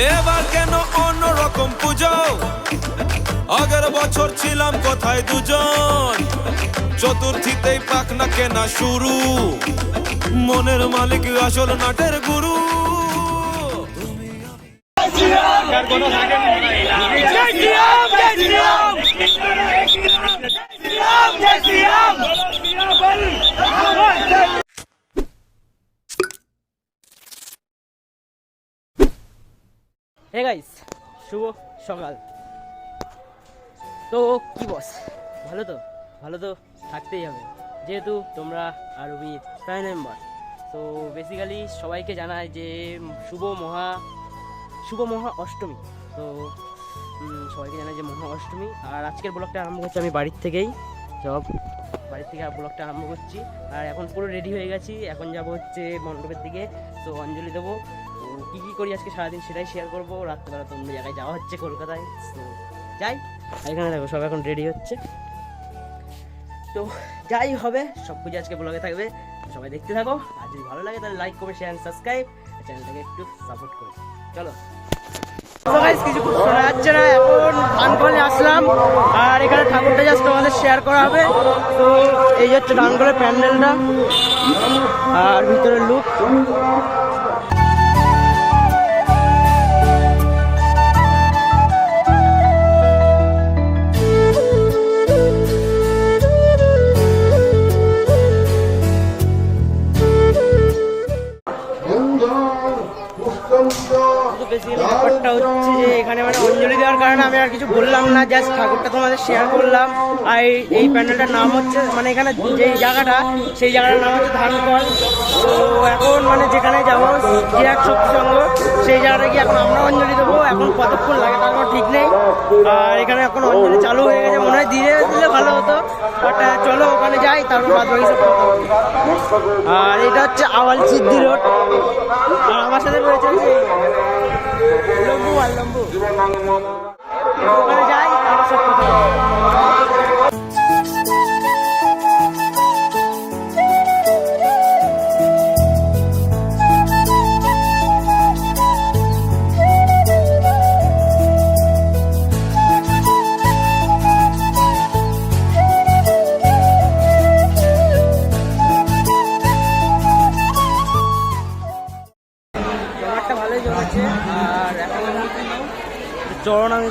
এবার কেন অন্যরকম পুজো? আগের বছর ছিলাম কোথায় দুজন, চতুর্থীতেই পাখনা কেনা শুরু, মনের মালিক আসল নাটের গুরু। হে গাইস, শুভ সকাল। তো কি বস, ভালো তো? ভালো তো থাকতেই হবে, যেহেতু তোমরা আর উইথ ফ্যান মেম্বার। তো বেসিক্যালি সবাইকে জানায় যে শুভ মহা অষ্টমী। তো সবাইকে জানাই যে মহা অষ্টমী। আর আজকের ব্লগটা আরম্ভ করছি আমি বাড়ির থেকে ব্লগটা আরম্ভ করছি। আর এখন পুরো রেডি হয়ে গেছি, এখন যাবো হচ্ছে মণ্ডপের দিকে। তো অঞ্জলি দেবো। তো কী করি আজকে সারাদিন সেটাই শেয়ার করবো। রাত্রেবেলা তো অন্য জায়গায় যাওয়া হচ্ছে কলকাতায়, তো যাই। এখানে দেখো সব এখন রেডি হচ্ছে, তো যাই হবে, সব কিছু আজকে ব্লগে থাকবে। সবাই দেখতে থাকো, আর যদি ভালো লাগে তাহলে লাইক কমেন্ট শেয়ার সাবস্ক্রাইব, চ্যানেলটাকে একটু সাপোর্ট করো। চলো। কিছু শোনা যাচ্ছে না, এখন ধানকলে আসলাম আর এখানে ঠাকুরটা জাস্ট তোমাদের শেয়ার করা হবে। তো এই হচ্ছে ধানকলের প্যান্ডেলটা আর ভিতরের লুক। ব্যাপারটা হচ্ছে যে এখানে মানে অঞ্জলি দেওয়ার কারণে আমি আর কিছু বললাম না, জাস্ট ঠাকুরটা তোমাদের শেয়ার করলাম। আর এই প্যান্ডেলটার নাম হচ্ছে, মানে এখানে যেই জায়গাটা, সেই জায়গাটার নাম হচ্ছে ধানকল। তো এখন মানে যেখানে যাবো চিরাগ শক্তি সঙ্গ, সেই জায়গাটা গিয়ে এখন আমরা অঞ্জলি দেবো। এখন কতক্ষণ লাগে তার কোনো ঠিক নেই। আর এখানে এখন অঞ্জলি চালু হয়ে গেছে, মনে হয় ধীরে দিলে ভালো হতো, বাট চলো ওখানে যাই, তারপর বাদ বাকি সব। আর এটা হচ্ছে আওয়াল সিদ্ধি রোড, আর আমার সাথে রয়েছে লম্বু। ওখানে যাই, তারপর সব কথা। ভালোই জমেছে। আর এখন চরণ আমি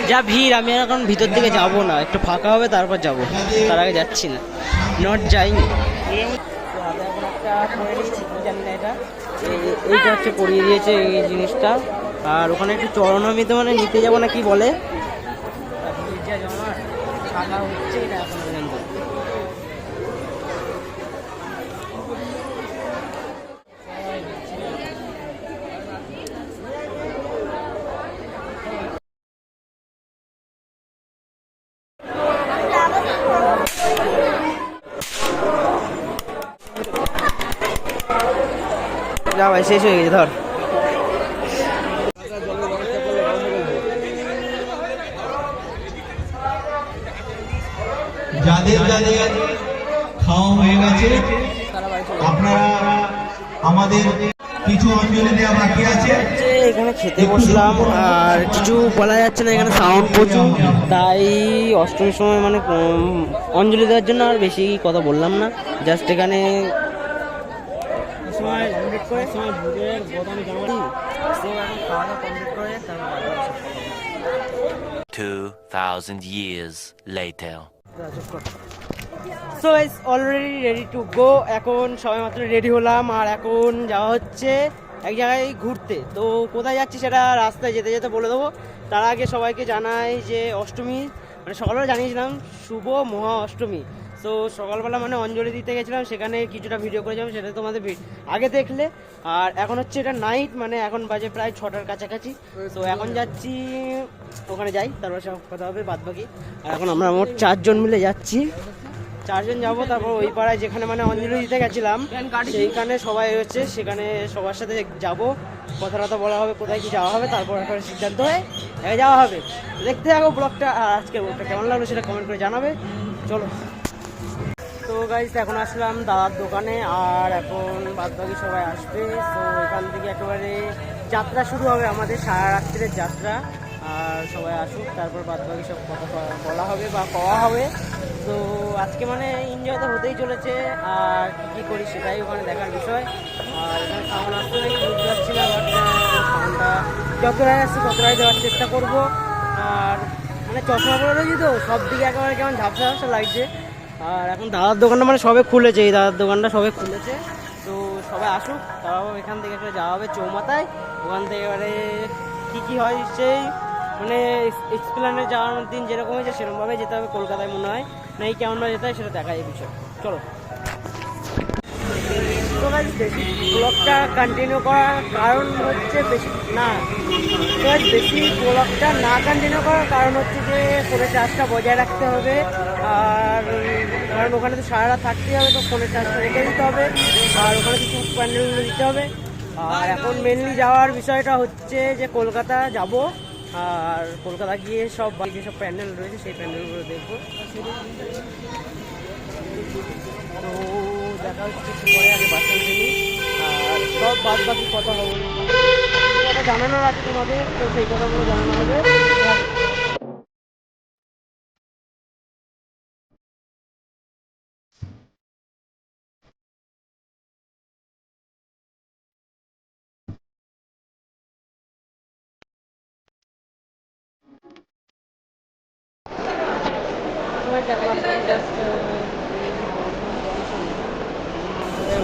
যা ভিড়, আমি এখন ভিতর দিকে যাবো না, একটু ফাঁকা হবে তারপর যাব, তার আগে যাচ্ছি না, নট যাইনি। জানি না এটা, এইটা হচ্ছে পরিয়ে দিয়েছে এই জিনিসটা। আর ওখানে একটু চরণামিতে মানে নিতে যাবো না, কি বলে ফাঁকা হচ্ছে এটা এখন পর্যন্ত। যা ভাই, শেষ হয়ে গেছে, ধর। যাদের যাদের খাওয়া হয়ে গেছে, আপনারা আমাদের কিছু অঞ্জলি দেওয়া বাকি আছে। এখানে খেতে বসলাম, আর কিছু বলা যাচ্ছে না, এখানে সাউন্ড প্রচুর, তাই অষ্টমীর সময় মানে অঞ্জলি দেওয়ার জন্য আর বেশি কথা বললাম না। জাস্ট এখানে 2000 years later. So guys, already ready to go. এখন সবাই মাত্র রেডি হলাম, আর এখন যাওয়া হচ্ছে এক জায়গায় ঘুরতে। তো কোথায় যাচ্ছি সেটা রাস্তায় যেতে যেতে বলে দেবো। তার আগে সবাইকে জানাই যে অষ্টমী, মানে সকালবেলা জানিয়েছিলাম শুভ মহা অষ্টমী। তো সকালবেলা মানে অঞ্জলি দিতে গেছিলাম, সেখানে কিছুটা ভিডিও করেছিলাম, সেটা তোমাদের আগে দেখলে। আর এখন হচ্ছে এটা নাইট, মানে এখন বাজে প্রায় 6টার কাছাকাছি। তো এখন যাচ্ছি, ওখানে যাই, তারপর সব কথা হবে বাদ বাকি। আর এখন আমরা মোট 4 জন মিলে যাচ্ছি, 4 জন যাবো। তারপর ওই পাড়ায় যেখানে মানে অঞ্জলি দিতে গেছিলাম, সেইখানে সবাই হচ্ছে, সেখানে সবার সাথে যাব, কথা বলা হবে, কোথায় কি যাওয়া হবে, তারপর একটা সিদ্ধান্ত হয়ে যাওয়া হবে। দেখতে থাকো ব্লগটা। আর আজকের ব্লগটা কেমন লাগলো সেটা কমেন্ট করে জানাবে। চলো। তো তো গাইস এখন আসলাম দাদার দোকানে, আর এখন বাদবাকি সবাই আসবে। তো এখান থেকে একেবারে যাত্রা শুরু হবে, আমাদের সারা রাত্রির যাত্রা। আর সবাই আসুক, তারপর বাদবাকি সব কথা বলা হবে বা পাওয়া হবে। তো আজকে মানে এনজয় তো হতেই চলেছে, আর কী করি সেটাই ওখানে দেখার বিষয়। আর এখানে সাউন্ড আসতে নাকি বুঝতে পারছি না, বাট সাউন্ডটা যতটাই আসছে ততটাই দেওয়ার চেষ্টা করব। আর মানে চশমা পরে রয়েছি তো সব দিকে একেবারে কেমন ঝাপসা ঝাপসা লাগছে। আর এখন দাদার দোকানটা মানে সবে খুলেছে, এই দাদার দোকানটা সবে খুলেছে। তো সবাই আসুক, তারপর এখান থেকে একটা যাওয়া হবে চৌমাথায়। ওখান থেকে এবারে কী কী হয় সেই মানে এক্সপ্লেনে যাওয়ার দিন যেরকম হয়েছে সেরকমভাবে যেতে হবে কলকাতায় মনে হয়, না এই কেমনভাবে যেতে হয় সেটা দেখা যায় বিষয়। চলো তো গাইস বেশি ব্লগটা কন্টিনিউ করার কারণ হচ্ছে বেশি ব্লগটা না কন্টিনিউ করার কারণ হচ্ছে যে ফোনের চার্জটা বজায় রাখতে হবে। আর কারণ ওখানে তো সারা রাত থাকতেই হবে, তো ফোনের চার্জটা রেখে দিতে হবে। আর ওখানে কিছু প্যান্ডেলগুলো দিতে হবে। আর এখন মেনলি যাওয়ার বিষয়টা হচ্ছে যে কলকাতা যাব, আর কলকাতা গিয়ে সব যেসব প্যান্ডেল রয়েছে সেই প্যান্ডেলগুলো দেখবো। তো দেখা হচ্ছে কিছু পরে, আগে বাসন কিনি আর সব বাদ বাকি কথা হবে, কথা জানানোর আছে তোমাদের, তো সেই কথাগুলো জানানো হবে।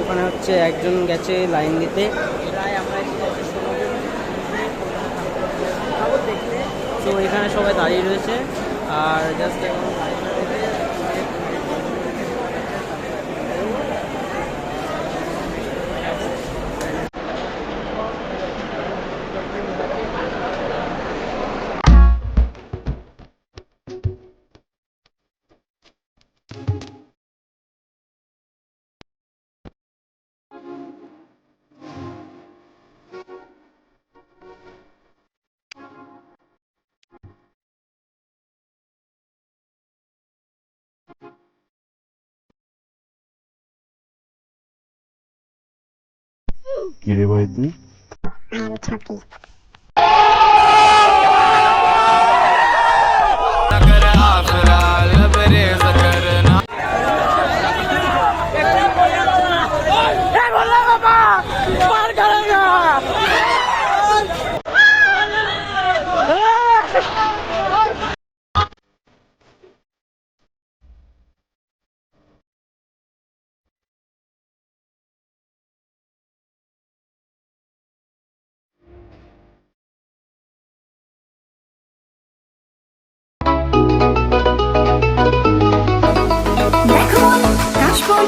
ওখানে হচ্ছে একজন গেছে লাইন দিতে, প্রায় আমরা দেখতে। তো এখানে সবাই দাঁড়িয়ে রয়েছে, আর জাস্ট এখন কি রে ভাই তুই? দেখুন কাশবন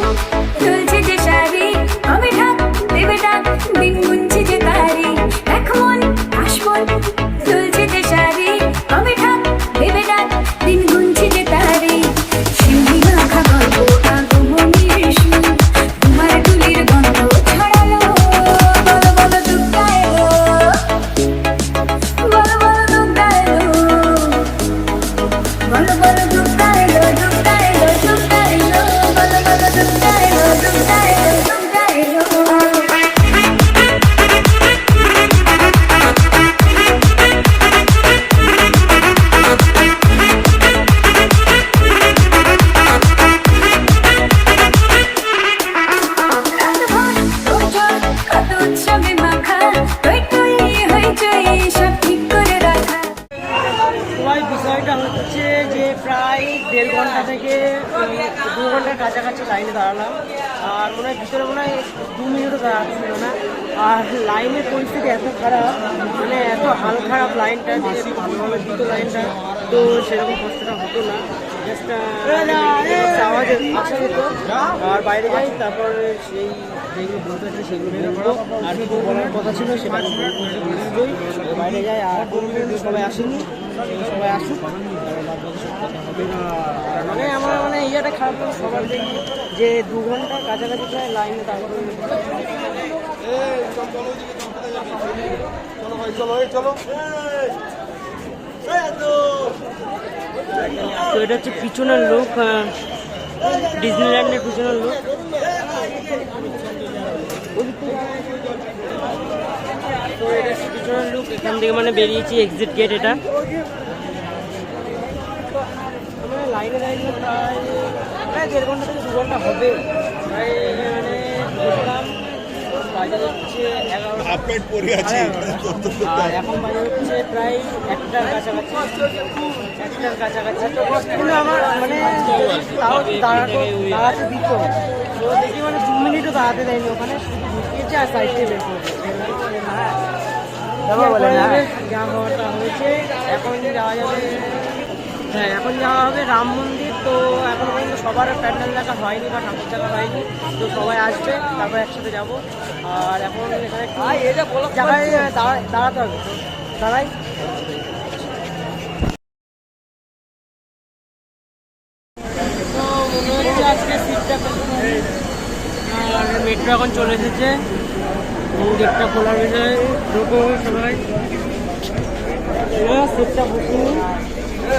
দুলছে যে শাড়ি, আমি ঢাক দেবে ডাক দিন গুনছে যে তারি। দেখুন কাশবন দুলছে যে শাড়ি, আমি ঢাক দেবে ডাক দিন গুনছে যে তারি। শিউলি মাখা গল্প আগমনীর সুর, তোমার তুলির গন্ধ ছড়ালো। বলো বলো দুর্গা এলো, বলো বলো দুর্গা এলো, বলো বলো দুর্গা এলো, দুর্গা এলো, দুর্গা এলো, বলো বলো দুর্গা এলো, দুর্গা এলো, দুর্গা এলো। রাতভর তোর কত উৎসবে মাখা, টই টই হইচই সব ঠিক করে রাখা। সবাই বিষয়টা হচ্ছে যে প্রায় 1.5 ঘন্টা থেকে 2 ঘন্টার কাছাকাছি লাইনে দাঁড়ালাম, আর মনে হয় ভিতরে মনে হয় 2 মিনিটও দাঁড়াচ্ছিল না। আর লাইনের পরিস্থিতি এত খারাপ, মানে এত হাল খারাপ লাইনটা, যে ভালোভাবে দিত লাইনটা, তো সেরকম কষ্টটা হতো না। জাস্ট আওয়াজ আসা যেত। আর বাইরে যাই, তারপর সেই যেগুলো বলতে আছে সেগুলো বলবো, আর কিছু বলার কথা ছিল সেটা বলবোই। বাইরে যাই, আর সবাই আসেনি, সবাই আসুক, তারপর বাদ বাকি সব কথা হবে। মানে আমার মানে ইয়েটা খারাপ লাগে সবার দেখি যে 2 ঘন্টার কাছাকাছি প্রায় লাইনে তারপরে। তো এটা হচ্ছে পিছনের লোক, ডিজনিল্যান্ডের পিছনের লুক। তো এটা পিছনের লুক, এখান থেকে মানে বেরিয়েছি, এক্সিট গেট এটা। লাইনে দাঁড়িয়ে প্রায় 1.5 ঘন্টা থেকে 2 ঘন্টা হবে। প্রায় মানে বসলাম, বাজে হচ্ছে 11টা, আর এখন বাজে হচ্ছে প্রায় 1টার কাছাকাছি। কিন্তু আমার মানে তাও দাঁড়াতে দিত, তো দেখি মানে 2 মিনিটও দাঁড়াতে দেয়নি ওখানে, শুধু ঢুকিয়েছে আর সাইড থেকে বের করেছে। যা হওয়াটা হয়েছে, এখন যাওয়া যাবে, হ্যাঁ এখন যাওয়া হবে রাম মন্দির। তো এখন পর্যন্ত সবার প্যান্ডেল দেখা হয়নি বা ঠাকুর দেখা হয়নি, তো সবাই আসবে, তারপর একসাথে যাবো। আর এখন এখানে জায়গায় দাঁড়াতে হবে, তো দাঁড়াই। তো মনে হচ্ছে আজকে সিটটা, আর মেট্রো এখন চলে এসেছে, গেটটা খোলার বিষয়ে ঢুকো সবাই। সিটটা বুকিং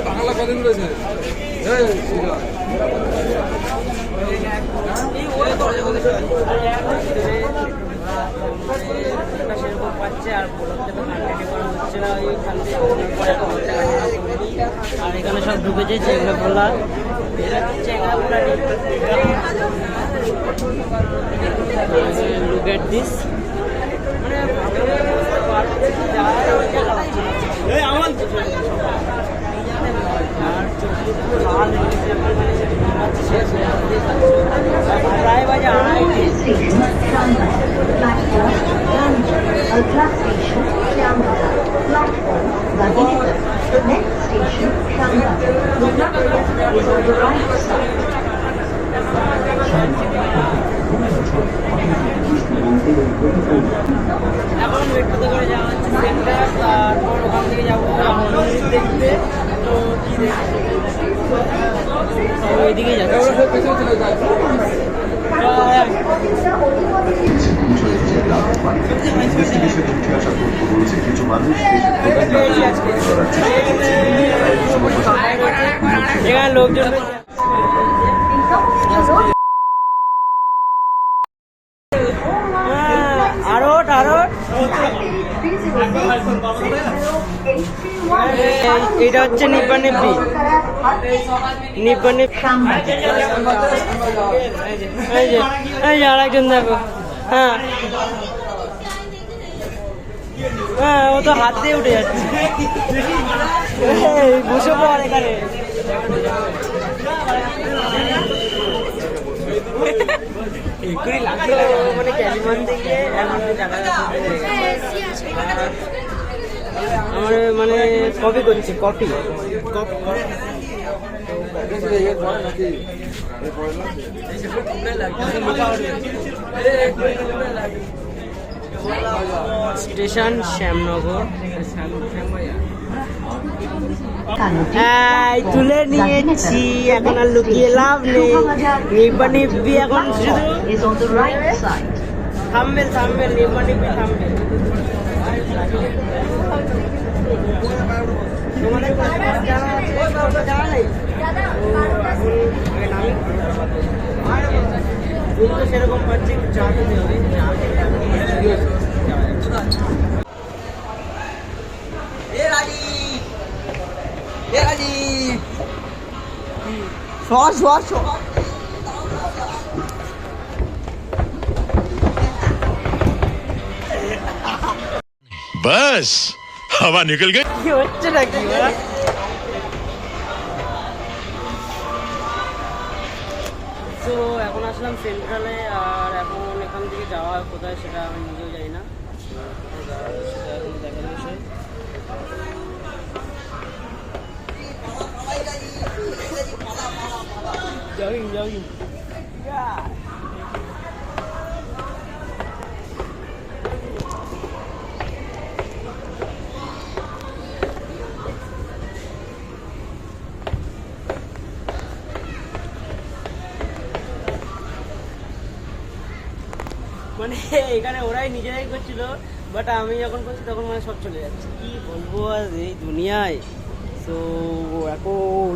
বাংলা কদিন রয়েছে সেরকম পাচ্ছে, আর বলতে তো কন্টিনিউ করা হচ্ছে না, ওইখান থেকে আর এখানে সব ঢুকেছে যেগুলো বলা লুক এট দিস, মানে প্রায় বাজে 2:30। এখন মেট্রোতে করে যাওয়া হচ্ছে সেন্টার, তারপর ওখান থেকে যাবো মন্দির দেখতে। তো কি দেখবো, ওইদিকে যাচ্ছে। এখানে লোকজন এটা হচ্ছে নিব্বা নিব্বি এই যে আরেকজন দেখো, হ্যাঁ হ্যাঁ, ও তো হাত দিয়ে উঠে যাচ্ছে, বসে পড় এখানে। মানে ক্যালিমান থেকে আমার মানে কপি করছি, কপি স্টেশন শ্যামনগর। তুলে নিয়েছি, এখন আর লুকিয়ে লাভ নেই। নিব্বা নিব্বি এখন শুধু থামবেল নিব্বা নিব্বি থামবেল। তোমাদের জানা নেই সেরকম পাচ্ছি, জানতে হবে बस हवा निकल गई। কি হচ্ছে নাকি? তো এখন আসলাম সেন্ট্রালে, আর এখন এখান থেকে যাওয়া কোথায় সেটা আমি নিজেও জানি না, সেটা এখন দেখার বিষয়। জগিং মানে এখানে ওরাই নিজেরাই করছিল, বাট আমি যখন করছি তখন মানে সব চলে যাচ্ছে। কি বলবো আর এই দুনিয়ায়। তো এখন